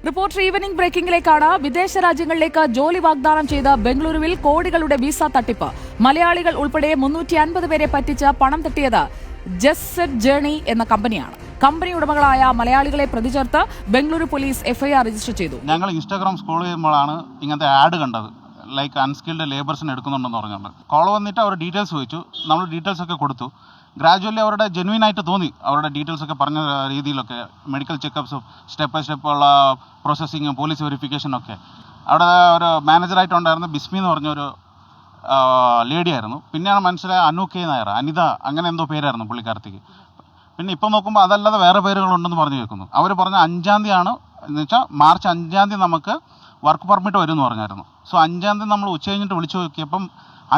Reporter evening ബ്രേക്കിംഗിലേക്കാണ്. വിദേശ രാജ്യങ്ങളിലേക്ക് ജോലി വാഗ്ദാനം ചെയ്ത ബംഗളൂരുവിൽ കോടികളുടെ വിസ തട്ടിപ്പ്. മലയാളികൾ ഉൾപ്പെടെ 350 പേരെ പറ്റിച്ച് പണം തട്ടിയത് ജസ്റ്റ് ജേർണി എന്ന കമ്പനിയാണ്. കമ്പനി ഉടമകളായ മലയാളികളെ പ്രതി ചേർത്ത് ബംഗളൂരു പോലീസ് എഫ്ഐആർ രജിസ്റ്റർ ചെയ്തു. ഞങ്ങൾ ഇൻസ്റ്റാഗ്രാം സ്ക്രോൾ ചെയ്യുമ്പോഴാണ് ഇങ്ങനത്തെ ആഡ് കണ്ടത്. ലൈക്ക് അൺസ്കിൽഡ് ലേബേഴ്സിനെ എടുക്കുന്നുണ്ടെന്ന് പറഞ്ഞുകൊണ്ട് കോൾ വന്നിട്ട് അവർ ഡീറ്റെയിൽസ് ചോദിച്ചു. നമ്മൾ ഡീറ്റെയിൽസ് ഒക്കെ കൊടുത്തു. ഗ്രാജുവലി അവരുടെ ജെന്യൂൻ ആയിട്ട് തോന്നി. അവരുടെ ഡീറ്റെയിൽസ് ഒക്കെ പറഞ്ഞ രീതിയിലൊക്കെ മെഡിക്കൽ ചെക്കപ്സും സ്റ്റെപ്പ് ബൈ സ്റ്റെപ്പ് ഉള്ള പ്രോസസ്സിങ്ങും പോലീസ് വെരിഫിക്കേഷനൊക്കെ. അവിടെ ഒരു മാനേജറായിട്ടുണ്ടായിരുന്ന ബിസ്മി എന്ന് പറഞ്ഞൊരു ലേഡി ആയിരുന്നു. പിന്നെയാണ് മനസ്സിലായ അനൂകെ നായർ, അനിത, അങ്ങനെ എന്തോ പേരായിരുന്നു പുള്ളിക്കാരത്തേക്ക്. പിന്നെ ഇപ്പം നോക്കുമ്പോൾ അതല്ലാതെ വേറെ പേരുകളുണ്ടെന്ന് പറഞ്ഞു കേൾക്കുന്നു. അവർ പറഞ്ഞ 5-ാം തീയതിയാണ്, എന്ന് വെച്ചാൽ മാർച്ച് 5-ാം തീയതി നമുക്ക് വർക്ക് പെർമിറ്റ് വരുമെന്ന് പറഞ്ഞായിരുന്നു. സോ 5-ാം തീയതി നമ്മൾ ഉച്ച കഴിഞ്ഞിട്ട് വിളിച്ചു നോക്കിയപ്പം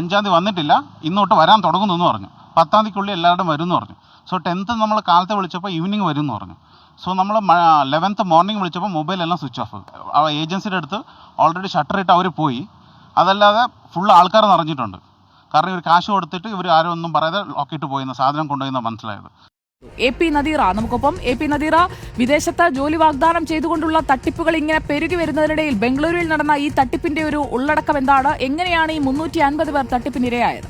5-ാം തീയതി വന്നിട്ടില്ല, ഇന്നോട്ട് വരാൻ തുടങ്ങുന്നു എന്ന് പറഞ്ഞു. 10-ാം തീയതിക്കുള്ളിൽ എല്ലാവരുടെയും വരും എന്ന് പറഞ്ഞു. സോ 10th നമ്മൾ കാലത്തെ വിളിച്ചപ്പോൾ ഈവനിങ് വരും എന്ന് പറഞ്ഞു. സോ നമ്മൾ 11th മോർണിംഗ് വിളിച്ചപ്പോൾ മൊബൈലെല്ലാം സ്വിച്ച് ഓഫ്. ആ ഏജൻസിയുടെ അടുത്ത് ഓൾറെഡി ഷട്ടർ ഇട്ട് അവർ പോയി. അതല്ലാതെ ഫുൾ ആൾക്കാർ നിറഞ്ഞിട്ടുണ്ട്. കാരണം ഇവർ കാശ് കൊടുത്തിട്ട് ഇവർ ആരും ഒന്നും പറയാതെ ലോക്കിയിട്ട് പോയിന്ന് സാധനം കൊണ്ടുപോയിന്ന് മനസ്സിലായത്. AP നദീറ നമുക്കൊപ്പം. AP നദീറ, വിദേശത്ത് ജോലി വാഗ്ദാനം ചെയ്തുകൊണ്ടുള്ള തട്ടിപ്പുകൾ ഇങ്ങനെ പെരുകി വരുന്നതിനിടയിൽ ബംഗളൂരുവിൽ നടന്ന ഈ തട്ടിപ്പിന്റെ ഒരു ഉള്ളടക്കം എന്താണ്? എങ്ങനെയാണ് ഈ 350 പേർ തട്ടിപ്പിനിരയായത്?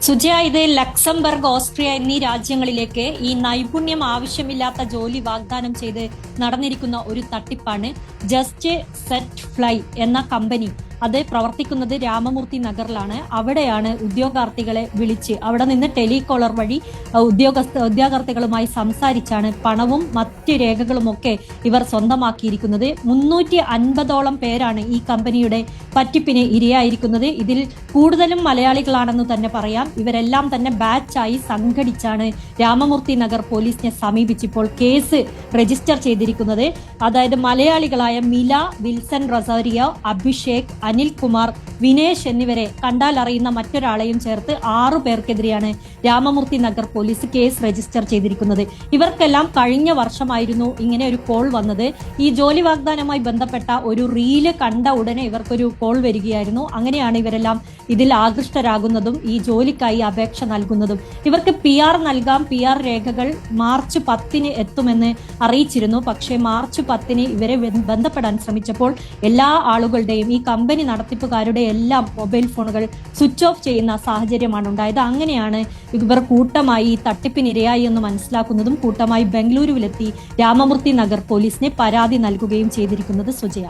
സുജയ, ഇത് ലക്സംബർഗ്, ഓസ്ട്രിയ എന്നീ രാജ്യങ്ങളിലേക്ക് ഈ നൈപുണ്യം ആവശ്യമില്ലാത്ത ജോലി വാഗ്ദാനം ചെയ്ത് നടന്നിരിക്കുന്ന ഒരു തട്ടിപ്പാണ് ജസ്റ്റ് സെറ്റ് ഫ്ലൈ എന്ന കമ്പനി. അത് പ്രവർത്തിക്കുന്നത് രാമമൂർത്തി നഗറിലാണ്. അവിടെയാണ് ഉദ്യോഗാർത്ഥികളെ വിളിച്ച് അവിടെ നിന്ന് ടെലികോളർ വഴി ഉദ്യോഗാർത്ഥികളുമായി സംസാരിച്ചാണ് പണവും മറ്റ് രേഖകളുമൊക്കെ ഇവർ സ്വന്തമാക്കിയിരിക്കുന്നത്. 350ഓളം പേരാണ് ഈ കമ്പനിയുടെ പറ്റിപ്പിന് ഇരയായിരിക്കുന്നത്. ഇതിൽ കൂടുതലും മലയാളികളാണെന്ന് തന്നെ പറയാം. ഇവരെല്ലാം തന്നെ ബാച്ചായി സംഘടിച്ചാണ് രാമമൂർത്തി നഗർ പോലീസിനെ സമീപിച്ചിപ്പോൾ കേസ് രജിസ്റ്റർ ചെയ്തിരിക്കുന്നത്. അതായത് മലയാളികളായ മില, വിൽസൺ റൊസാരിയോ, അഭിഷേക്, അനിൽകുമാർ, വിനേഷ് എന്നിവരെ കണ്ടാൽ അറിയുന്ന മറ്റൊരാളെയും ചേർത്ത് 6 പേർക്കെതിരെയാണ് Ramamurthy Nagar police case register ചെയ്തിരിക്കുന്നത്. ഇവർക്കെല്ലാം കഴിഞ്ഞ വർഷമായിരുന്നു ഇങ്ങനെ ഒരു കോൾ വന്നത്. ഈ ജോലി വാഗ്ദാനവുമായി ബന്ധപ്പെട്ട ഒരു റീല് കണ്ട ഉടനെ ഇവർക്കൊരു കോൾ വരികയായിരുന്നു. അങ്ങനെയാണ് ഇവരെല്ലാം ഇതിൽ ആകൃഷ്ടരാകുന്നതും ഈ ജോലിക്കായി അപേക്ഷ നൽകുന്നതും. ഇവർക്ക് PR നൽകാം, PR രേഖകൾ മാർച്ച് 10-ന് എത്തുമെന്ന് അറിയിച്ചിരുന്നു. പക്ഷേ മാർച്ച് 10-ന് ഇവരെ ബന്ധപ്പെടാൻ ശ്രമിച്ചപ്പോൾ എല്ലാ ആളുകളുടെയും ഈ കമ്പനി നടത്തിപ്പുകാരുടെ എല്ലാം മൊബൈൽ ഫോണുകൾ സ്വിച്ച് ഓഫ് ചെയ്യുന്ന സാഹചര്യമാണ് ഉണ്ടായത്. അങ്ങനെയാണ് ഇവർ കൂട്ടമായി തട്ടിപ്പിനിരയായി എന്ന് മനസ്സിലാക്കുന്നതും കൂട്ടമായി ബംഗളൂരുവിലെത്തി രാമമൂർത്തി നഗർ പോലീസിനെ പരാതി നൽകുകയും ചെയ്തിരിക്കുന്നത്. സുജയ.